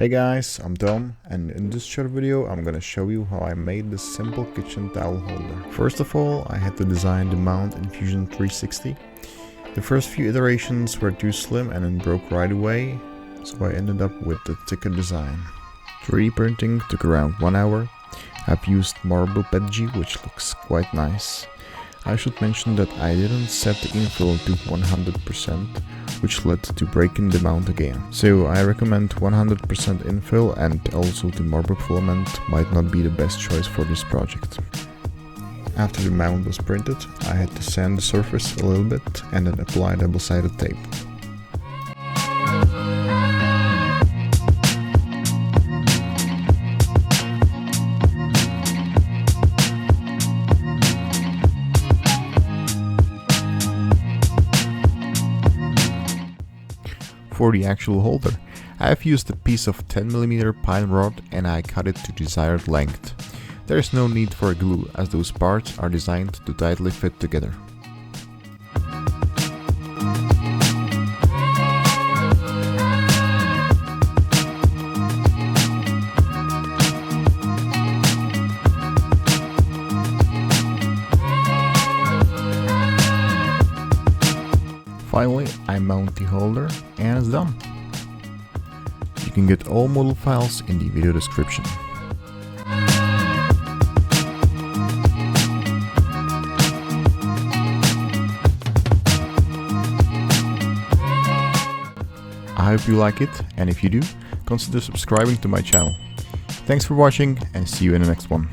Hey guys, I'm Tom, and in this short video I'm gonna show you how I made this simple kitchen towel holder. First of all, I had to design the mount in Fusion 360. The first few iterations were too slim and it broke right away, so I ended up with the thicker design. 3D printing took around 1 hour. I've used marble PETG, which looks quite nice. I should mention that I didn't set the infill to 100%, which led to breaking the mount again. So I recommend 100% infill, and also the marble filament might not be the best choice for this project. After the mount was printed, I had to sand the surface a little bit and then apply double-sided tape. For the actual holder, I have used a piece of 10mm pine rod and I cut it to desired length. There is no need for glue, as those parts are designed to tightly fit together. Finally, I mount the holder and it's done. You can get all model files in the video description. I hope you like it, and if you do, consider subscribing to my channel. Thanks for watching and see you in the next one.